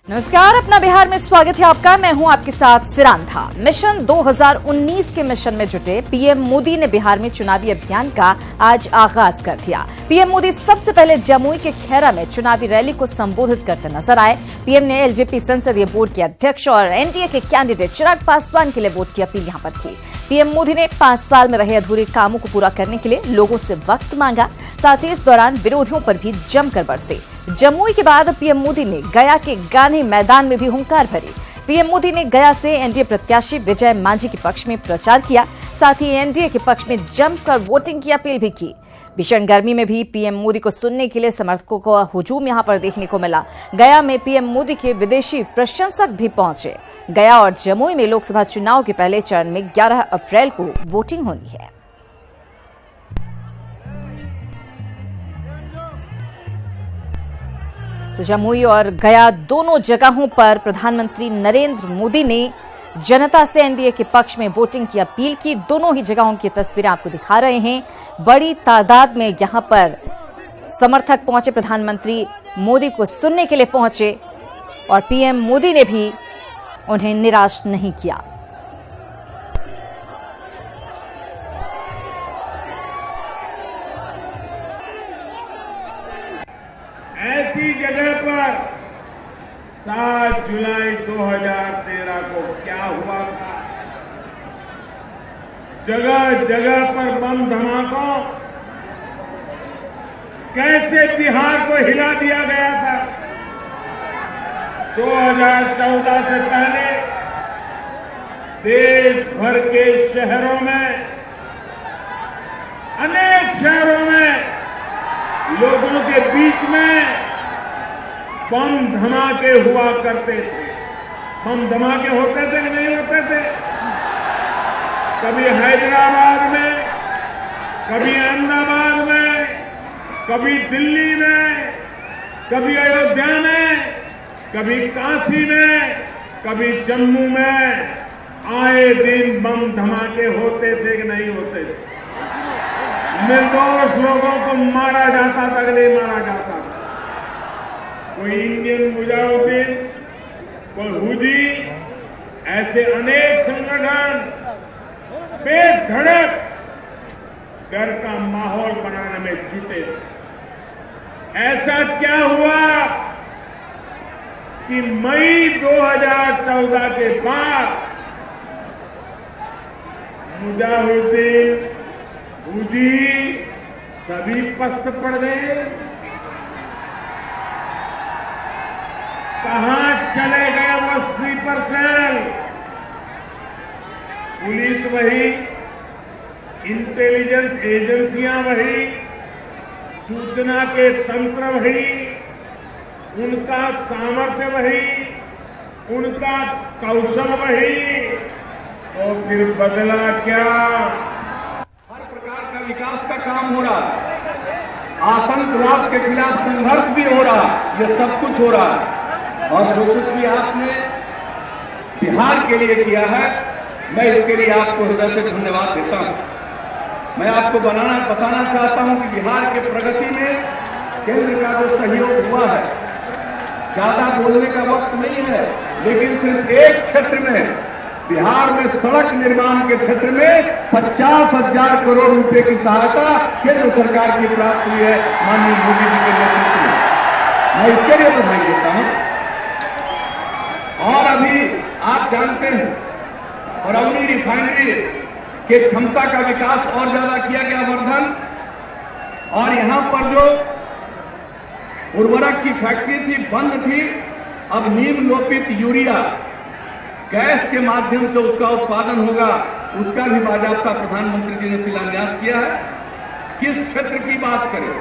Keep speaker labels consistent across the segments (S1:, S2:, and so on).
S1: नमस्कार, अपना बिहार में स्वागत है आपका। मैं हूं आपके साथ सिरांधा। मिशन 2019 के मिशन में जुटे पीएम मोदी ने बिहार में चुनावी अभियान का आज आगाज कर दिया। पीएम मोदी सबसे पहले जमुई के खैरा में चुनावी रैली को संबोधित करते नजर आए। पीएम ने एलजेपी संसदीय बोर्ड के अध्यक्ष और एनडीए के कैंडिडेट चिराग पासवान के लिए वोट की अपील यहां पर की। पीएम मोदी ने 5 साल में रहे अधूरे कामों को पूरा करने के लिए लोगों से वक्त मांगा। साथ ही इस दौरान विरोधियों पर भी जमकर बरसे। जमुई के बाद पीएम मोदी ने गया के गांधी मैदान में भी हुंकार भरी। पीएम मोदी ने गया से एनडीए प्रत्याशी विजय मांझी के पक्ष में प्रचार किया। साथ ही एनडीए के पक्ष में जमकर वोटिंग की अपील भी की। भीषण गर्मी में भी पीएम मोदी को सुनने के लिए समर्थकों का हुजूम यहां पर देखने को मिला। गया में पीएम मोदी के विदेशी प्रशंसक भी पहुंचे। गया और जमुई में लोकसभा चुनाव के पहले चरण में 11 अप्रैल को वोटिंग होनी है। तो जमुई और गया दोनों जगहों पर प्रधानमंत्री नरेंद्र मोदी ने जनता से एनडीए के पक्ष में वोटिंग की अपील की। दोनों ही जगहों की तस्वीरें आपको दिखा रहे हैं। बड़ी तादाद में यहां पर समर्थक पहुंचे, प्रधानमंत्री मोदी को सुनने के लिए पहुंचे और पीएम मोदी ने भी उन्हें निराश नहीं किया।
S2: ऐसी जगह पर 7 जुलाई 2013 को क्या हुआ था? जगह जगह पर बम धमाकों कैसे बिहार को हिला दिया गया था। 2014 से पहले देश भर के शहरों में, अनेक शहरों में लोगों के बीच में बम धमाके हुआ करते थे। बम धमाके होते थे कि नहीं होते थे? कभी हैदराबाद में, कभी अहमदाबाद में, कभी दिल्ली में, कभी अयोध्या में, कभी काशी में, कभी जम्मू में। आए दिन बम धमाके होते थे कि नहीं होते थे? निर्दोष लोगों को मारा जाता था कि नहीं मारा जाता था? कोई इंडियन मुजाहिदीन, कोई हुजी, ऐसे अनेक संगठन बेधड़क डर का माहौल बनाने में जुटे। ऐसा क्या हुआ कि मई 2014 के बाद मुजाहिदीन, हुजी सभी पस्त पड़ गए। कहां चले गए वो स्लीपर सेल? पुलिस वही, इंटेलिजेंस एजेंसियां वही, सूचना के तंत्र वही, उनका सामर्थ्य वही, उनका कौशल वही। तो फिर बदला क्या?
S3: विकास का काम हो रहा, आतंकवाद के खिलाफ संघर्ष भी हो रहा, ये सब कुछ हो रहा। और जो कुछ भी आपने बिहार के लिए किया है, मैं इसके लिए आपको हृदय से धन्यवाद देता हूं। मैं आपको बताना चाहता हूं कि बिहार के प्रगति में केंद्र का जो सहयोग हुआ है, ज्यादा बोलने का वक्त नहीं है, लेकिन सिर्फ एक क्षेत्र में, बिहार में सड़क निर्माण के क्षेत्र में 50,000 करोड़ रुपए की सहायता केंद्र सरकार की प्राप्त हुई है माननीय मोदी जी के नेतृत्व में। मैं इसके लिए बधाई देता हूं। और अभी आप जानते हैं, बरौनी रिफाइनरी के क्षमता का विकास और ज्यादा किया गया, वर्धन। और यहां पर जो उर्वरक की फैक्ट्री थी, बंद थी, अब नीम लोपित यूरिया गैस के माध्यम से उसका उत्पादन होगा, उसका भी बाजाबता प्रधानमंत्री जी ने शिलान्यास किया है। किस क्षेत्र की बात करें?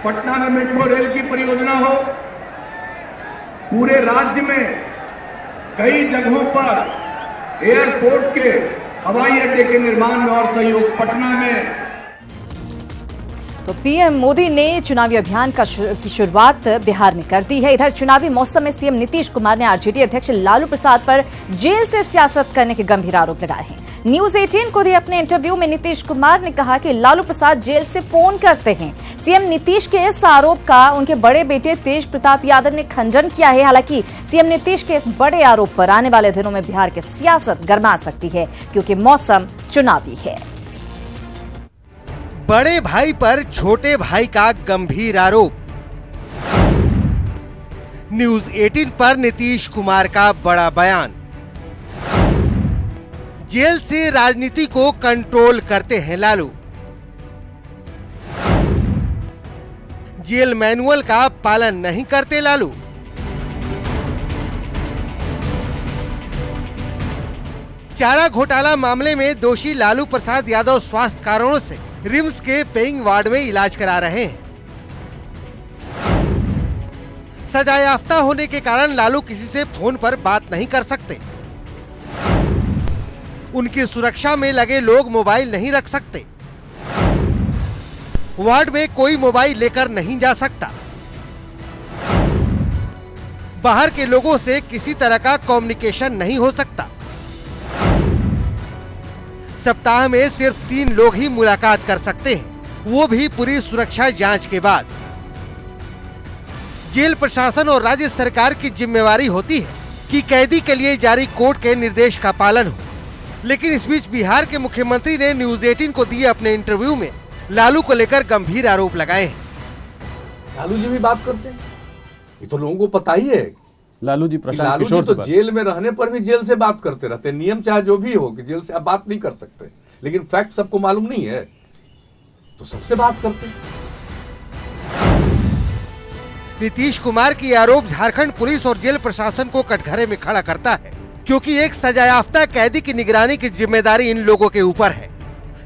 S3: पटना में मेट्रो रेल की परियोजना हो, पूरे राज्य में कई जगहों पर एयरपोर्ट के, हवाई अड्डे के निर्माण में और सहयोग, पटना में।
S1: तो पीएम मोदी ने चुनावी अभियान की शुरुआत बिहार में कर दी है। इधर चुनावी मौसम में सीएम नीतीश कुमार ने आरजेडी अध्यक्ष लालू प्रसाद पर जेल से सियासत करने के गंभीर आरोप लगाए हैं। न्यूज 18 को दिए अपने इंटरव्यू में नीतीश कुमार ने कहा कि लालू प्रसाद जेल से फोन करते हैं। सीएम नीतीश के इस आरोप का उनके बड़े बेटे तेज प्रताप यादव ने खंडन किया है। हालांकि सीएम नीतीश के इस बड़े आरोप पर आने वाले दिनों में बिहार की सियासत गरमा सकती है, क्योंकि मौसम चुनावी है।
S4: बड़े भाई पर छोटे भाई का गंभीर आरोप। न्यूज 18 पर नीतीश कुमार का बड़ा बयान। जेल से राजनीति को कंट्रोल करते हैं लालू। जेल मैनुअल का पालन नहीं करते लालू। चारा घोटाला मामले में दोषी लालू प्रसाद यादव स्वास्थ्य कारणों से रिम्स के पेइंग वार्ड में इलाज करा रहे हैं। सजायाफ्ता होने के कारण लालू किसी से फोन पर बात नहीं कर सकते। उनकी सुरक्षा में लगे लोग मोबाइल नहीं रख सकते। वार्ड में कोई मोबाइल लेकर नहीं जा सकता। बाहर के लोगों से किसी तरह का कम्युनिकेशन नहीं हो सकता। सप्ताह में सिर्फ 3 लोग ही मुलाकात कर सकते हैं, वो भी पूरी सुरक्षा जांच के बाद। जेल प्रशासन और राज्य सरकार की जिम्मेवारी होती है कि कैदी के लिए जारी कोर्ट के निर्देश का पालन हो। लेकिन इस बीच बिहार के मुख्यमंत्री ने न्यूज 18 को दिए अपने इंटरव्यू में लालू को लेकर गंभीर आरोप लगाए हैं।
S3: लालू जी भी बात करते हैं, ये तो लोगों को पता ही है।
S5: लालू जी
S3: तो जेल में रहने पर भी जेल से बात करते रहते हैं। नियम चाहे जो भी हो कि जेल से आप बात नहीं कर सकते, लेकिन फैक्ट सबको मालूम नहीं है तो सबसे बात करते हैं।
S4: नीतीश कुमार की आरोप झारखंड पुलिस और जेल प्रशासन को कटघरे में खड़ा करता है, क्योंकि एक सजायाफ्ता कैदी की निगरानी की जिम्मेदारी इन लोगों के ऊपर है।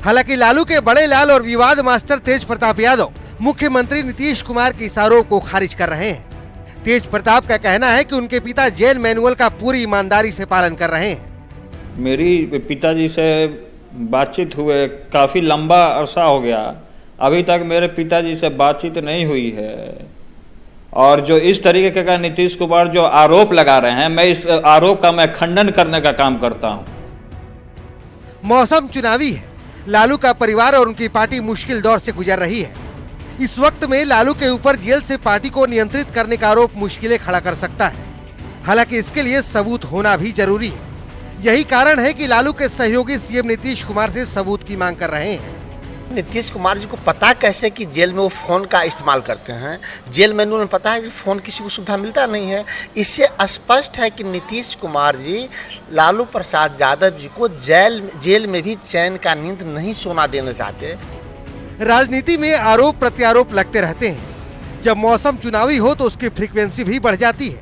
S4: हालांकि लालू के बड़े लाल और विवाद मास्टर तेज प्रताप यादव मुख्यमंत्री नीतीश कुमार के इस आरोप को खारिज कर रहे हैं। तेज प्रताप का कहना है कि उनके पिता जेल मैनुअल का पूरी ईमानदारी से पालन कर रहे हैं।
S6: मेरी पिताजी से बातचीत हुए काफी लंबा अरसा हो गया, अभी तक मेरे पिताजी से बातचीत नहीं हुई है। और जो इस तरीके का नीतीश कुमार जो आरोप लगा रहे हैं, मैं इस आरोप का मैं खंडन करने का काम करता हूं।
S4: मौसम चुनावी है। लालू का परिवार और उनकी पार्टी मुश्किल दौर से गुजर रही है। इस वक्त में लालू के ऊपर जेल से पार्टी को नियंत्रित करने का आरोप मुश्किलें खड़ा कर सकता है। हालांकि इसके लिए सबूत होना भी जरूरी है। यही कारण है कि लालू के सहयोगी सीएम नीतीश कुमार से सबूत की मांग कर रहे हैं।
S7: नीतीश कुमार जी को पता कैसे कि जेल में वो फोन का इस्तेमाल करते हैं? जेल मैनुअल में पता है कि फोन किसी को सुविधा मिलता नहीं है। इससे स्पष्ट है कि नीतीश कुमार जी लालू प्रसाद यादव जी को जेल में भी चैन का नींद नहीं सोना देना चाहते।
S4: राजनीति में आरोप प्रत्यारोप लगते रहते हैं। जब मौसम चुनावी हो तो उसकी फ्रीक्वेंसी भी बढ़ जाती है।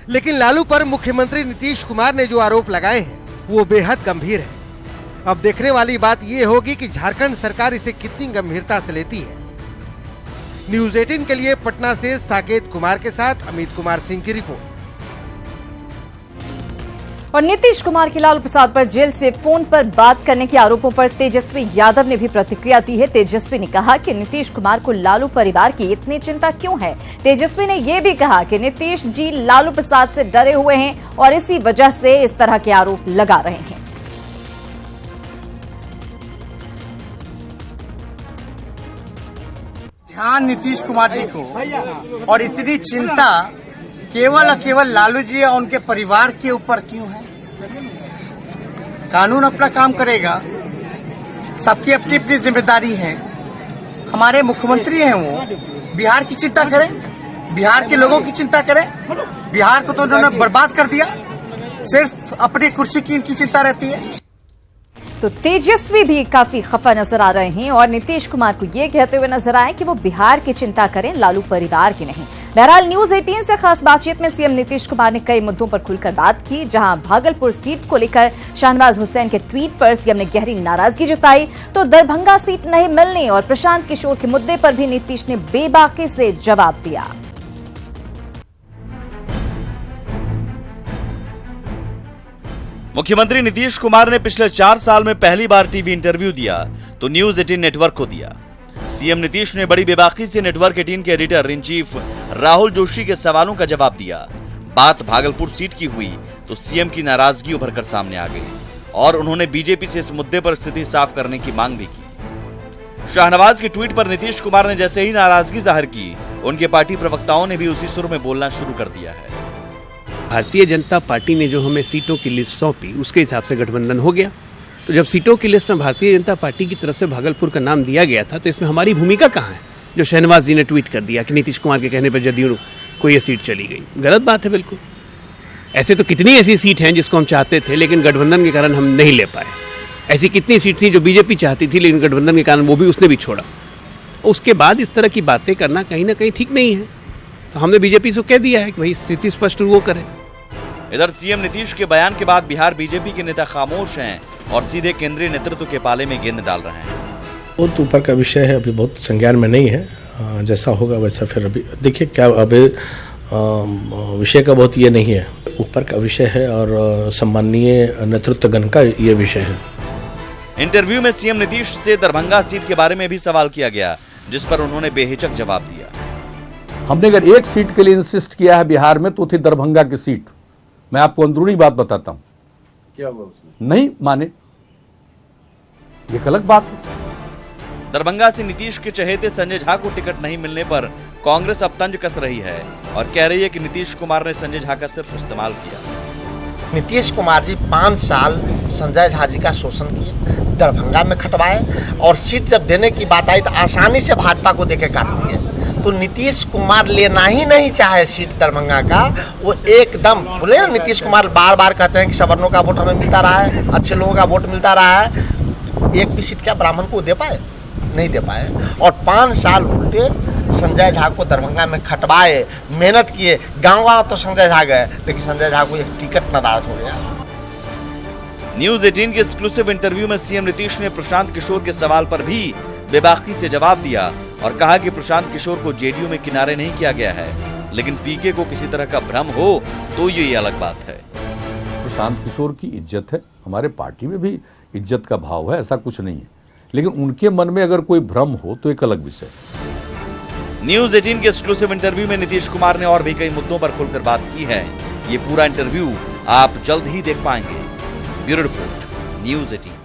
S4: लेकिन लालू पर मुख्यमंत्री नीतीश कुमार ने जो आरोप लगाए हैं वो बेहद गंभीर है। अब देखने वाली बात ये होगी कि झारखंड सरकार इसे कितनी गंभीरता से लेती है। न्यूज 18 के लिए पटना से साकेत कुमार के साथ अमित कुमार सिंह की रिपोर्ट।
S1: और नीतीश कुमार की लालू प्रसाद पर जेल से फोन पर बात करने के आरोपों पर तेजस्वी यादव ने भी प्रतिक्रिया दी है। तेजस्वी ने कहा कि नीतीश कुमार को लालू परिवार की इतनी चिंता क्यों है। तेजस्वी ने यह भी कहा कि नीतीश जी लालू प्रसाद से डरे हुए हैं और इसी वजह से इस तरह के आरोप लगा रहे हैं।
S8: ध्यान नीतीश कुमार जी को और इतनी चिंता केवल लालू जी और उनके परिवार के ऊपर क्यों है? कानून अपना काम करेगा, सबकी अपनी अपनी जिम्मेदारी है। हमारे मुख्यमंत्री हैं, वो बिहार की चिंता करें, बिहार के लोगों की चिंता करें। बिहार को तो उन्होंने बर्बाद कर दिया, सिर्फ अपनी कुर्सी की इनकी चिंता रहती है।
S1: तो तेजस्वी भी काफी खफा नजर आ रहे हैं और नीतीश कुमार को ये कहते हुए नजर आए कि वो बिहार की चिंता करें, लालू परिवार की नहीं। बहरहाल न्यूज 18 से खास बातचीत में सीएम नीतीश कुमार ने कई मुद्दों पर खुलकर बात की। जहां भागलपुर सीट को लेकर शाहनवाज हुसैन के ट्वीट पर सीएम ने गहरी नाराजगी जताई, तो दरभंगा सीट नहीं मिलने और प्रशांत किशोर के मुद्दे पर भी नीतीश ने बेबाकी से जवाब दिया।
S9: मुख्यमंत्री नीतीश कुमार ने पिछले 4 साल में पहली बार टीवी इंटरव्यू दिया तो न्यूज 18 नेटवर्क को दिया। सीएम नीतीश ने बड़ी बेबाकी से नेटवर्क 18 के editor in chief Rahul Joshi के सवालों का जवाब दिया। बात भागलपुर सीट की हुई तो सीएम की नाराजगी उभर कर सामने आ गई और उन्होंने बीजेपी से इस मुद्दे पर स्थिति साफ करने की मांग भी की। शाहनवाज के ट्वीट पर नीतीश कुमार ने जैसे ही नाराजगी जाहिर की, उनके पार्टी प्रवक्ताओं ने भी उसी सुर में बोलना शुरू कर दिया है।
S5: भारतीय जनता पार्टी ने जो हमें सीटों की लिस्ट सौंपी, उसके हिसाब से गठबंधन हो गया। तो जब सीटों की लिस्ट में भारतीय जनता पार्टी की तरफ से भागलपुर का नाम दिया गया था, तो इसमें हमारी भूमिका कहाँ है? जो शहनवाज जी ने ट्वीट कर दिया कि नीतीश कुमार के कहने पर जदयू को ये सीट चली गई, गलत बात है बिल्कुल। ऐसे तो कितनी ऐसी सीट हैं जिसको हम चाहते थे लेकिन गठबंधन के कारण हम नहीं ले पाए। ऐसी कितनी सीट थी जो बीजेपी चाहती थी लेकिन गठबंधन के कारण वो भी उसने भी छोड़ा। उसके बाद इस तरह की बातें करना कहीं ना कहीं ठीक नहीं है। तो हमने बीजेपी से कह दिया है कि भाई स्थिति स्पष्ट वो करे।
S9: इधर सीएम नीतीश के बयान के बाद बिहार बीजेपी के नेता खामोश हैं और सीधे केंद्रीय नेतृत्व के पाले में गेंद डाल रहे हैं।
S10: बहुत ऊपर का विषय है, अभी बहुत संज्ञान में नहीं है। जैसा होगा वैसा फिर अभी देखिए क्या, अभी विषय का बहुत ये नहीं है, ऊपर का विषय है और सम्माननीय नेतृत्वगण का ये विषय है।
S9: इंटरव्यू में सीएम नीतीश से दरभंगा सीट के बारे में भी सवाल किया गया, जिस पर उन्होंने बेहिचक जवाब दिया।
S11: हमने अगर एक सीट के लिए इंसिस्ट किया है बिहार में तो थी दरभंगा की सीट। मैं आपको अंदरूनी बात बताता हूं,
S3: क्या हुआ उसमें?
S11: नहीं माने, ये अलग बात है।
S9: दरभंगा से नीतीश के चहेते संजय झा को टिकट नहीं मिलने पर कांग्रेस अब तंज कस रही है और कह रही है कि नीतीश कुमार ने संजय झा का सिर्फ इस्तेमाल किया।
S7: नीतीश कुमार जी 5 साल संजय झा जी का शोषण किए, दरभंगा में खटवाए और सीट जब देने की बात आई तो आसानी से भाजपा को देके काट दिए। तो नीतीश कुमार लेना ही नहीं चाहे सीट दरभंगा का, वो एकदम बोले ना, नीतीश कुमार बार बार कहते हैं कि सवर्णों का वोट हमें मिलता रहा है, अच्छे लोगों का वोट मिलता रहा है, एक भी सीट क्या ब्राह्मण को दे पाए? नहीं दे पाए। और 5 साल उल्टे संजय झा को दरभंगा में खटवाए, मेहनत किए, गांव तो संजय झा गए लेकिन संजय झा को एक टिकट नदारद हो गया।
S9: न्यूज 18 के एक्सक्लूसिव इंटरव्यू में सीएम नीतीश ने प्रशांत किशोर के सवाल पर भी बेबाकी से जवाब दिया और कहा कि प्रशांत किशोर को जेडीयू में किनारे नहीं किया गया है, लेकिन पीके को किसी तरह का भ्रम हो तो ये अलग बात है।
S11: प्रशांत किशोर की इज्जत है, हमारे पार्टी में भी इज्जत का भाव है, ऐसा कुछ नहीं है, लेकिन उनके मन में अगर कोई भ्रम हो तो एक अलग विषय।
S9: न्यूज 18 के एक्सक्लूसिव इंटरव्यू में नीतीश कुमार ने और भी कई मुद्दों पर खुलकर बात की है। ये पूरा इंटरव्यू आप जल्द ही देख पाएंगे। Bureau report, news 18।